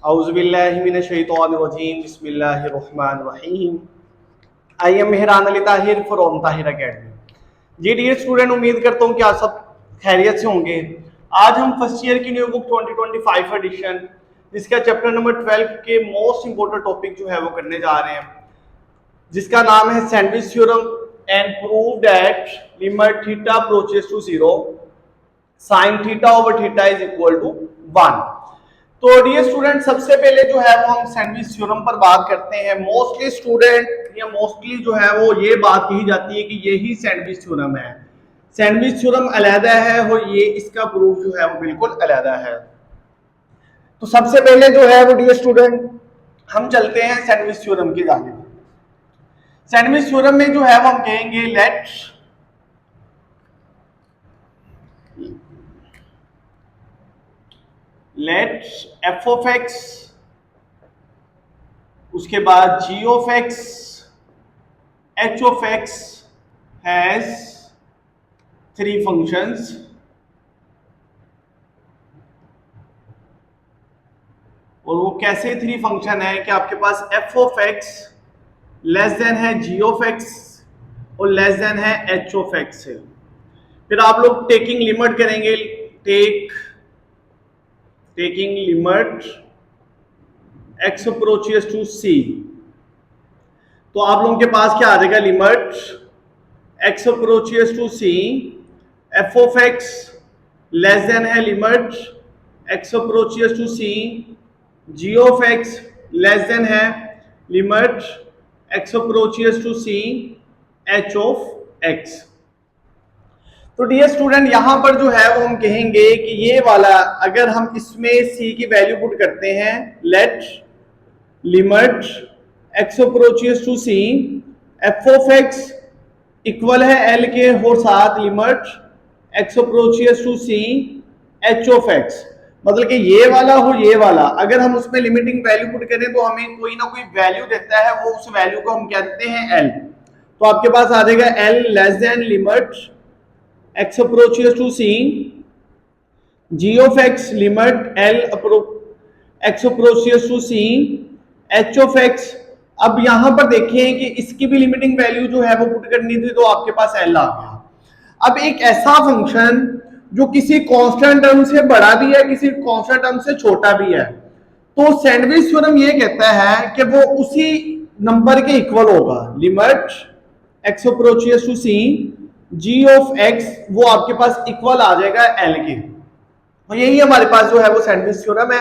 औज़ुबिल्लाहिमिनश्शैतानिर्रजीम बिस्मिल्लाहिर्रहमानिर्रहीम। I am Mehran Ali Tahir from Tahir academy. जी dear student, उम्मीद करता हूँ कि आप सब खैरियत से होंगे। आज हम फर्स्ट ईयर की न्यू बुक 2025 एडिशन जिसका चैप्टर नंबर 12 के मोस्ट इंपोर्टेंट टॉपिक जो है वो करने जा रहे हैं, जिसका नाम है sandwich theorem and prove that limit theta approaches to zero sine theta over theta is equal to 1। तो डियर स्टूडेंट, सबसे पहले जो है वो हम सैंडविच थ्योरम पर बात करते हैं। मोस्टली स्टूडेंट या मोस्टली जो है वो ये बात कही जाती है कि यही सैंडविच थ्योरम है। सैंडविच थ्योरम अलहदा है और ये इसका प्रूफ जो है वो बिल्कुल अलहदा है। तो सबसे पहले जो है वो डियर स्टूडेंट हम चलते हैं सैंडविच थ्योरम की जानिब। सैंडविच थ्योरम में जो है वो हम कहेंगे लेट एफ ऑफ एक्स, उसके बाद G of X, H of X has three functions और वो कैसे थ्री फंक्शन है कि आपके पास F of X less than है जी ऑफ एक्स और लेस देन है एच ऑफ एक्स है। फिर आप लोग टेकिंग लिमिट करेंगे, taking limit x approaches to c, तो आप लोगों के पास क्या आ जाएगा, limit x approaches to c f of x less than है limit x approaches to c g of x less than है limit x approaches to c h of x। तो डियर स्टूडेंट यहां पर जो है वो हम कहेंगे कि ये वाला अगर हम इसमें c की वैल्यू पुट करते हैं, let limit x approaches to c f of x equal है l के और साथ limit x approaches to c h of x, मतलब कि ये वाला हो ये वाला अगर हम उसमें लिमिटिंग वैल्यू पुट करें तो हमें कोई ना कोई वैल्यू देता है, वो उस वैल्यू को हम कहते हैं l। तो आपके पास आ जाएगा l less than limit x approaches to c g of x limit l x approaches to c h of x। अब यहां पर देखें कि इसकी भी लिमिटिंग वैल्यू जो है वो पुट करनी थी, तो आपके पास l आ गया। अब एक ऐसा फंक्शन जो किसी कांस्टेंट टर्म से बड़ा भी है, किसी कांस्टेंट टर्म से छोटा भी है, तो सैंडविच थ्योरम ये कहता है कि वो उसी नंबर के इक्वल होगा। Limit x approaches to c g of x वो आपके पास इक्वल आ जाएगा l के। तो यही हमारे पास जो है वो सैंडविच थ्योरम है।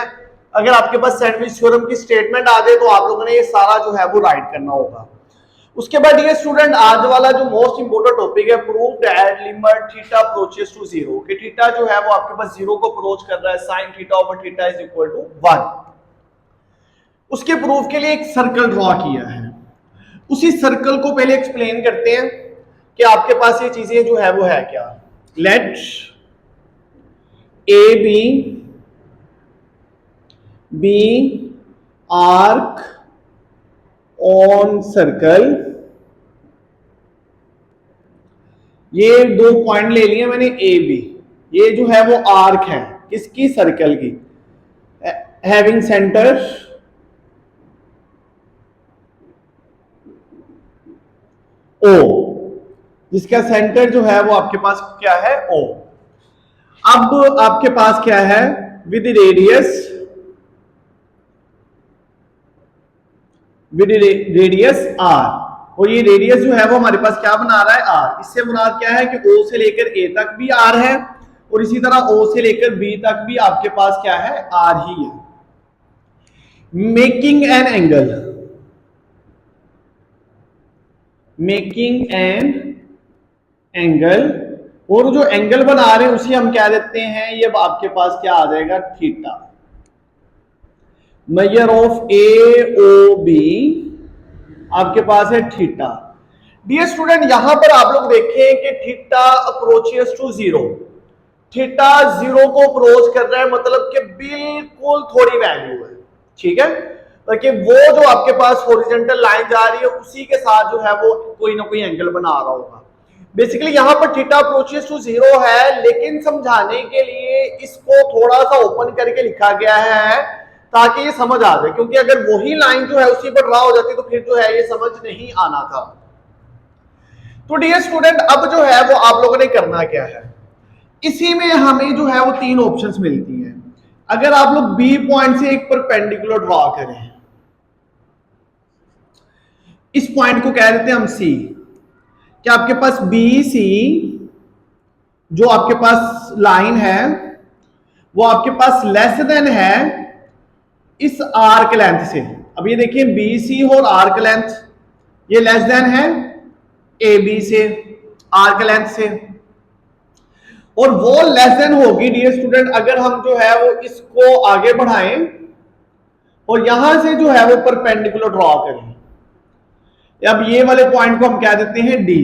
अगर आपके पास सैंडविच थ्योरम की स्टेटमेंट आ जाए तो आप लोगों ने ये सारा जो है वो राइट करना होगा। उसके बाद ये स्टूडेंट आज वाला जो मोस्ट इंपोर्टेंट टॉपिक है, prove that limit theta approaches to zero, कि थीटा जो है वो आपके पास जीरो को अप्रोच कर रहा है, sine theta over theta is equal to 1। उसके प्रूफ के लिए एक सर्कल ड्रॉ किया है। उसी सर्कल को पहले एक्सप्लेन करते हैं कि आपके पास ये चीजें जो है वो है क्या। Let A B arc on circle, ये दो पॉइंट ले लिए मैंने ए बी, ये जो है वो आर्क है किसकी, सर्कल की, हैविंग सेंटर ओ, जिसका सेंटर जो है वो आपके पास क्या है, ओ। अब आपके पास क्या है, विद रेडियस आर, और ये रेडियस जो है वो हमारे पास क्या बना रहा है, आर। इससे मुराद क्या है कि ओ से लेकर ए तक भी आर है और इसी तरह ओ से लेकर बी तक भी आपके पास क्या है, आर ही है। मेकिंग एन एंगल, और जो एंगल बना रहे हैं उसे हम क्या देते हैं, ये आपके पास क्या आ जाएगा, theta. Measure of A O B आपके पास है थीटा। डियर स्टूडेंट यहां पर आप लोग देखें कि theta approaches to zero, theta zero को अप्रोच कर रहा है, मतलब कि बिल्कुल थोड़ी वैल्यू है, ठीक है, ताकि वो जो आपके पास हॉरिजॉन्टल लाइन जा रही है उसी के साथ जो है वो कोई ना कोई एंगल बना रहा होगा। बेसिकली यहां पर थीटा अप्रोचेस टू जीरो है, लेकिन समझाने के लिए इसको थोड़ा सा ओपन करके लिखा गया है ताकि ये समझ आ जाए, क्योंकि अगर वही लाइन जो है उसी पर ड्रा हो जाती तो फिर जो है ये समझ नहीं आना था। तो डियर स्टूडेंट, अब जो है वो आप लोगों ने करना क्या है, इसी में हमें जो है वो तीन ऑप्शंस मिलती हैं। अगर आप लोग बी पॉइंट से एक परपेंडिकुलर ड्रॉ करें, इस पॉइंट को कह देते हैं हम सी, कि आपके पास बी सी जो आपके पास लाइन है वो आपके पास लेस देन है इस आर्क लेंथ से। अब ये देखिए बी सी और आर्क लेंथ ये लेस देन है ए बी से, आर्क लेंथ से, और वो लेस देन होगी डियर स्टूडेंट अगर हम जो है वो इसको आगे बढ़ाएं और यहां से जो है वो परपेंडिकुलर ड्रॉ करें। अब ये वाले पॉइंट को हम क्या देते हैं डी,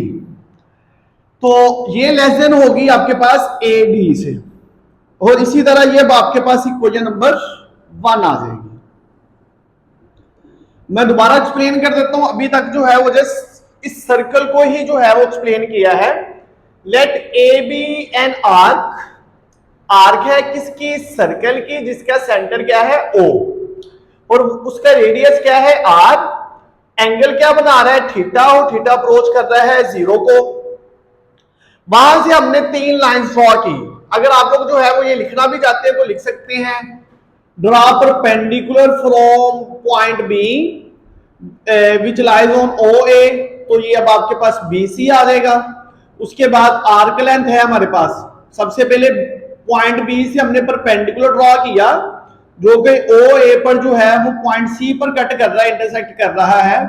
तो ये लेस देन होगी आपके पास ए डी से, और इसी तरह ये आपके पास इक्वेशन नंबर 1 आ जाएगी। मैं दोबारा एक्सप्लेन कर देता हूं, अभी तक जो है वो जस्ट इस सर्कल को ही जो है वो एक्सप्लेन किया है। Let A B an arc, arc है किसकी, सर्कल की, जिसका सेंटर क्या है ओ, और उसका रेडियस क्या है आर, एंगल क्या बना रहा है थीटा, और थीटा अप्रोच कर रहा है 0 को। वहां से हमने 3 लाइंस ड्रॉ की। अगर आप लोग जो है वो ये लिखना भी चाहते हैं तो लिख सकते हैं, draw perpendicular from point B which lies on O A, तो ये अब आपके पास बी सी आ जाएगा। उसके बाद आर्क लेंथ है हमारे पास, सबसे पहले पॉइंट बी से हमने परपेंडिकुलर ड्रॉ किया जो कि ओ ए पर जो है वो पॉइंट सी पर कट कर रहा है, इंटरसेक्ट कर रहा है,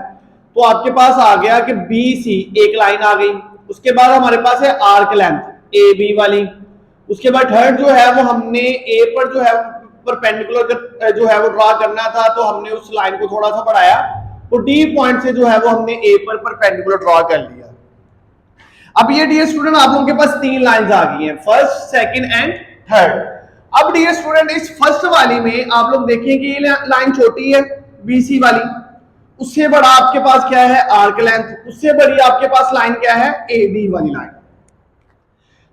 तो आपके पास आ गया कि बी सी एक लाइन आ गई। उसके बाद हमारे पास है आर्क लेंथ ए बी वाली। उसके बाद थर्ड जो है वो हमने ए पर जो है परपेंडिकुलर जो है वो ड्रॉ करना था, तो हमने उस लाइन को थोड़ा सा बढ़ाया, तो डी पॉइंट से जो है वो हमने ए पर परपेंडिकुलर ड्रॉ कर लिया। अब ये डियर स्टूडेंट आप लोगों के पास 3 लाइंस आ गई हैं, फर्स्ट, सेकंड एंड थर्ड। अब डियर स्टूडेंट इस फर्स्ट वाली में आप लोग देखें कि ये लाइन छोटी है बीसी वाली, उससे बड़ा आपके पास क्या है आर्क लेंथ, उससे बड़ी आपके पास लाइन क्या है ए बी वाली लाइन।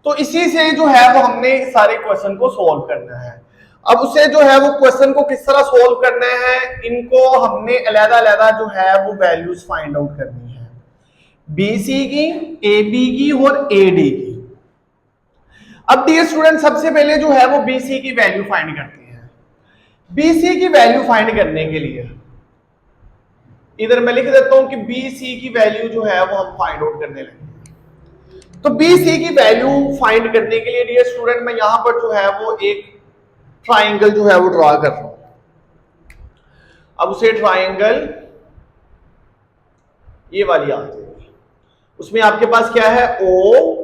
तो इसी से जो है वो हमने सारे क्वेश्चन को सॉल्व करना है। अब उसे जो है वो क्वेश्चन को किस तरह सॉल्व करना है, इनको हमने अलग-अलग जो है वो वैल्यूज फाइंड आउट करनी है, बीसी की, ए बी की और ए डी की। अब डियर स्टूडेंट सबसे पहले जो है वो बीसी की वैल्यू फाइंड करते हैं। बीसी की वैल्यू फाइंड करने के लिए इधर मैं लिख देता हूं कि बीसी की वैल्यू जो है वो हम फाइंड आउट करने लगे। तो बीसी की वैल्यू फाइंड करने के लिए डियर स्टूडेंट मैं यहां पर जो है वो एक ट्राइंगल जो है वो ड्रॉ कर रहा हूं। अब उसे ट्राइंगल ये वाली आ जाएगी, उसमें आपके पास क्या है ओ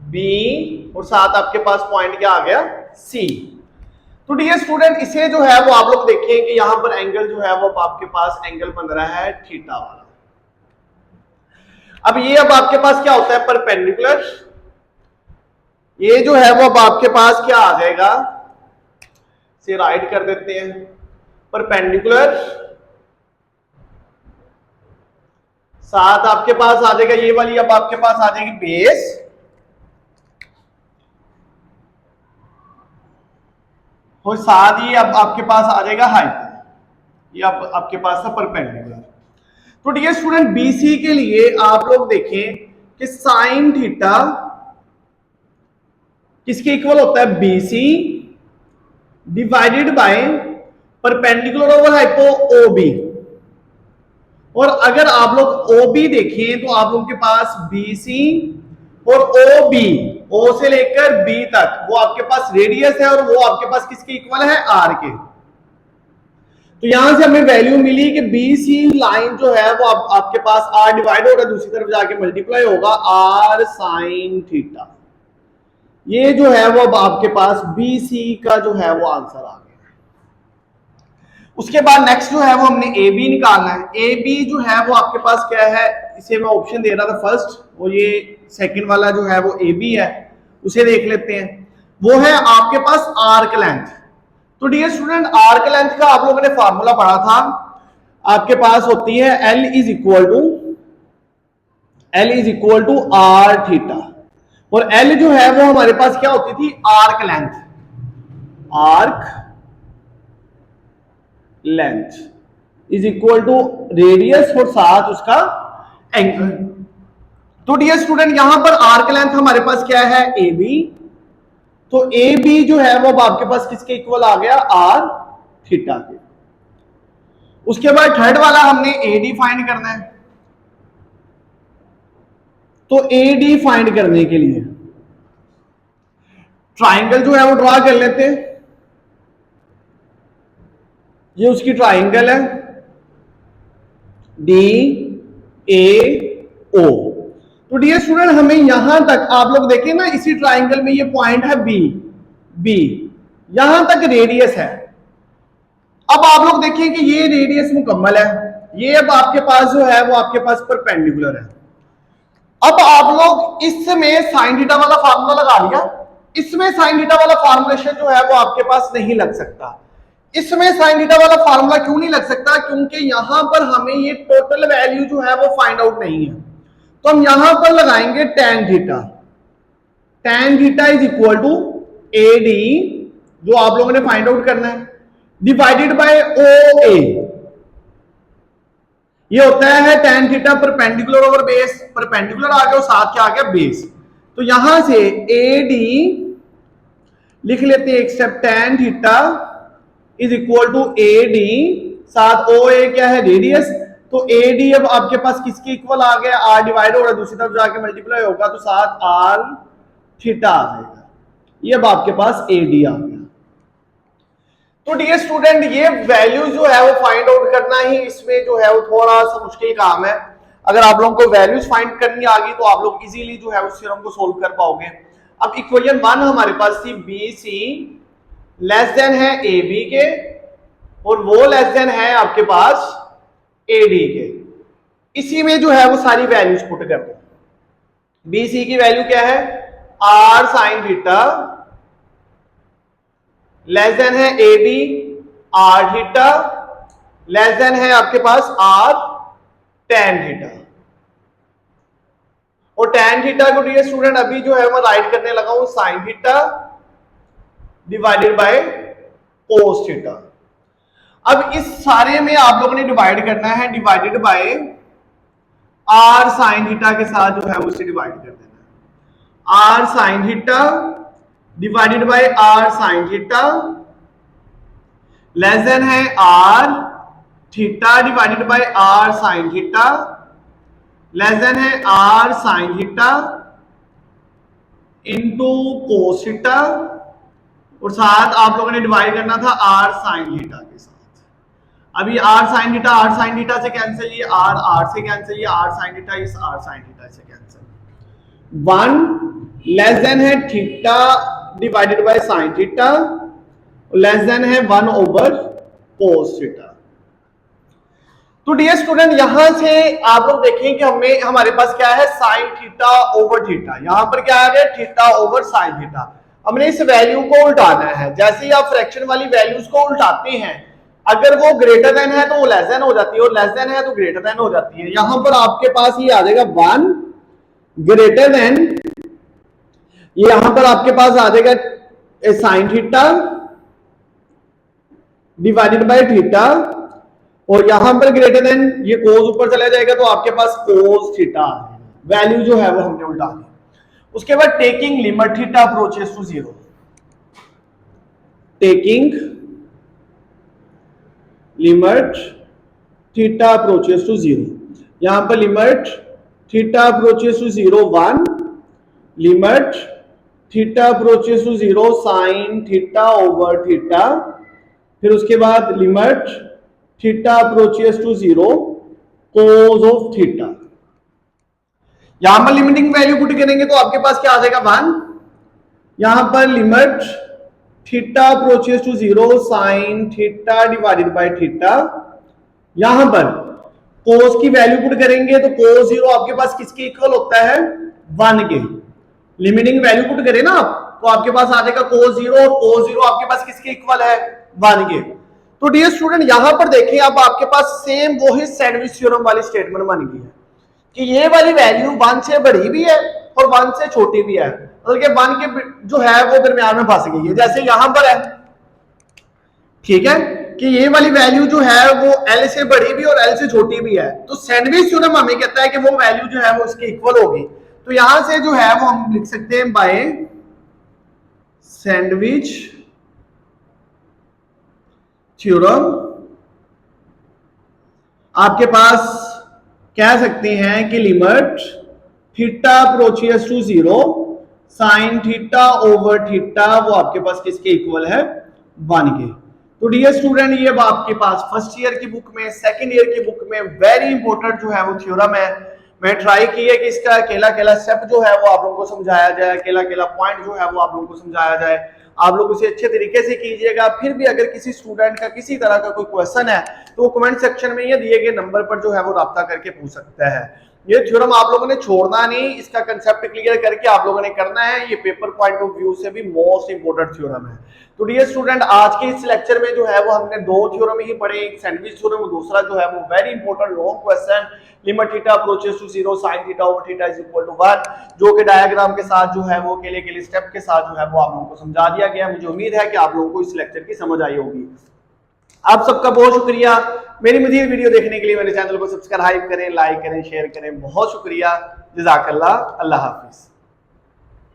बी और साथ आपके पास पॉइंट क्या आ गया सी। तो डियर स्टूडेंट इसे जो है वो आप लोग देखें कि यहां पर एंगल जो है वो आपके पास एंगल बन रहा है थीटा वाला। अब ये अब आपके पास क्या होता है परपेंडिकुलर, ये जो है वो अब आपके पास क्या आ जाएगा, से राइट कर देते हैं परपेंडिकुलर, साथ आपके पास आ जाएगा ये वाली, अब आपके पास आ जाएगी बेस, और साथ ही अब आपके पास आ जाएगा हाइट, ये अब आपके पास था परपेंडिकुलर। तो डियर स्टूडेंट बीसी के लिए आप लोग देखें कि साइन थीटा किसके इक्वल होता है, BC divided by perpendicular over hypo OB. और अगर आप लोग ओबी देखें तो आप लोगों के पास बीसी और ओबी, ओ से लेकर बी तक वो आपके पास रेडियस है, और वो आपके पास किसके इक्वल है आर के। तो यहां से हमें वैल्यू मिली कि बीसी लाइन जो है वो आपके पास आर डिवाइड हो रहा है, दूसरी तरफ जाके मल्टीप्लाई होगा आर साइन थीटा। ये जो है वो अब आपके पास बीसी का जो है वो आंसर आ गया। उसके बाद नेक्स्ट जो है वो हमने ए बी निकालना है। ए बी जो है वो आपके पास क्या है, इसे मैं ऑप्शन दे रहा था फर्स्ट, और ये सेकंड वाला जो है वो ए बी है, उसे देख लेते हैं। वो है आपके पास आर्क लेंथ। तो डियर स्टूडेंट आर्क लेंथ का आप लोगों ने फार्मूला पढ़ा था, आपके पास होती है L is equal to R theta, और L जो है वो हमारे पास क्या होती थी arc length, arc length is equal to radius और साथ उसका एंगल। तो डियर स्टूडेंट यहां पर आर्क लेंथ हमारे पास क्या है, ए बी। तो ए बी जो है वो अब आपके पास किसके इक्वल आ गया, आर थीटा के। उसके बाद थर्ड वाला हमने ए डी फाइंड करना है। तो ए डी फाइंड करने के लिए ट्राइंगल जो है वो ड्रॉ कर लेते हैं। ये उसकी ट्राइंगल है डी ए ओ। तो डियर स्टूडेंट हमें यहां तक आप लोग देखें ना, इसी ट्राइंगल में ये पॉइंट है बी, बी यहां तक रेडियस है। अब आप लोग देखिए कि ये रेडियस मुकम्मल है, ये अब आपके पास जो है वो आपके पास परपेंडिकुलर है। अब आप लोग इसमें साइन थीटा वाला फार्मूला लगा लिया, इसमें साइन थीटा वाला फार्मूलेशन जो है वो आपके पास नहीं लग सकता। इसमें साइन थीटा वाला फार्मूला क्यों नहीं लग सकता, क्योंकि यहां पर हमें ये टोटल वैल्यू जो है वो फाइंड आउट नहीं है। तो हम यहां पर लगाएंगे tan theta. tan theta is equal to A D, जो आप लोगों ने फाइंड आउट करना है, डिवाइडेड बाय ओ ए। ये होता है tan theta perpendicular over base, perpendicular आ गया और साथ क्या आ गया, बेस। तो यहां से ए डी लिख लेते हैं एक step, tan theta is equal to A D, साथ ओ ए क्या है, रेडियस। तो ए डी अब आपके पास किसके इक्वल आ गया, आर डिवाइड हो रहा है, दूसरी तरफ जाके मल्टीप्लाई होगा तो साथ आर थीटा आ जाएगा। ये अब आपके पास ए डी आ गया। तो डियर स्टूडेंट ये वैल्यू जो है वो फाइंड आउट करना ही इसमें जो है वो थोड़ा सा मुश्किल काम है। अगर आप लोगों को वैल्यूज फाइंड करनी आ गई तो आप लोग इजीली जो है उस थ्योरम को सोल्व कर पाओगे। अब इक्वेशन 1 हमारे पास थी बी सी लेस देन है ए बी के, और वो लेस देन है आपके पास ए डी के। इसी में जो है वो सारी वैल्यूज पुट कर दो। बी सी की वैल्यू क्या है, R sine theta, less than है A B R theta, less than है आपके पास आर tan थीटा। और tan थीटा को डियर स्टूडेंट अभी जो है मैं राइट करने लगा हूं sine theta divided by cos theta. अब इस सारे में आप लोगों ने डिवाइड करना है, divided by R sine theta के साथ जो है उसे डिवाइड कर देना है। R sine theta divided by R sine theta less than है R theta divided by R sine theta less than है R sine theta into cos theta, और साथ आप लोगों ने डिवाइड करना था आर साइन थीटा के साथ। अभी आर साइन थीटा से कैंसिल, ये आर से कैंसिल, ये आर साइन थीटा इस आर साइन थीटा से कैंसिल। 1 लेस देन है theta divided by sine theta, less than है 1 ओवर कोस थीटा। तो डियर स्टूडेंट यहां से आप लोग देखें कि हमें हमारे पास क्या है, साइन थीटा ओवर थीटा। यहां पर क्या आ गया, थीटा ओवर साइन थीटा। हमने इस वैल्यू को उल्टाना है। जैसे ही आप फ्रैक्शन वाली वैल्यूज को उल्टाते हैं, अगर वो ग्रेटर देन है तो वो लेस देन हो जाती है, और लेस देन है तो ग्रेटर देन हो जाती है। यहां पर आपके पास ये आ जाएगा 1 ग्रेटर देन, ये यहां पर आपके पास आ जाएगा sign theta divided by theta, और यहां पर ग्रेटर देन, ये कोस ऊपर चला जाएगा तो आपके पास कोस थीटा। वैल्यू जो है वो हमने उल्टा दी। उसके बाद taking limit theta approaches to 0, taking limit theta approaches to 0। यहां पर limit theta approaches to 0 1, limit theta approaches to 0 sine theta over theta, फिर उसके बाद limit theta approaches to 0 cos of theta. यहां पर लिमिटिंग वैल्यू पुट करेंगे तो आपके पास क्या आ जाएगा 1। यहां पर limit theta approaches to 0 sine theta divided by theta. यहां पर कोस की वैल्यू पुट करेंगे तो कोस 0 आपके पास किसके इक्वल होता है, 1 के। लिमिटिंग वैल्यू पुट करें ना आप तो आपके पास आ जाएगा कोस 0, और कोस 0 आपके पास किसके इक्वल है, 1 के। तो डियर स्टूडेंट यहां पर देखिए अब आपके पास सेम वही सैंडविच थ्योरम वाली स्टेटमेंट बन गई है कि ये वाली वैल्यू 1 से बड़ी भी है और 1 से छोटी भी है, मतलब कि 1 के जो है वो दरमियान में फंस गई है, जैसे यहां पर है, ठीक है। कि ये वाली वैल्यू जो है वो एल से बड़ी भी और एल से छोटी भी है, तो सैंडविच थ्योरम हमें कहता है कि वो वैल्यू जो है वो इसके इक्वल होगी। तो यहां से जो है वो हम लिख सकते हैं बाय सैंडविच थ्योरम आपके पास कह सकते हैं कि limit theta approaches to 0 sine theta over theta वो आपके पास किसके इक्वल है, 1 के। तो डियर स्टूडेंट ये आपके पास फर्स्ट ईयर की बुक में, सेकंड ईयर की बुक में वेरी इंपॉर्टेंट जो है वो थ्योरम है। मैं ट्राई की है कि इसका अकेला अकेला स्टेप जो है वो आप लोगों को समझाया जाए, अकेला अकेला पॉइंट जो है वो आप लोगों को समझाया जाए, आप लोग उसे अच्छे तरीके से कीजिएगा। फिर भी अगर किसी स्टूडेंट का किसी तरह का कोई क्वेश्चन है तो वो कमेंट सेक्शन में ये दिए गए नंबर पर जो है वो राब्ता करके पूछ सकता है। ये थ्योरम आप लोगों ने छोड़ना नहीं, इसका कंसेप्ट क्लियर करके आप लोगों ने करना है। ये पेपर पॉइंट ऑफ व्यू से भी मोस्ट इंपोर्टेंट थ्योरम है। तो डियर स्टूडेंट आज के इस लेक्चर में जो है वो हमने 2 थ्योरम ही पढ़े, एक सैंडविच थ्योरम, दूसरा जो है वो very important long question limit theta approaches to 0 sin theta over theta is equal to 1, जो कि डायग्राम के साथ जो है वो अकेले स्टेप के साथ जो है वो आप लोगों को समझा दिया गया। मुझे उम्मीद है कि आप लोगों को इस लेक्चर की समझ आई होगी। आप सबका बहुत शुक्रिया। मेरी मज़ीद वीडियो देखने के लिए मेरे चैनल को सब्सक्राइब करें, लाइक करें, शेयर करें। बहुत शुक्रिया। जज़ाकल्लाह। अल्लाह हाफिज।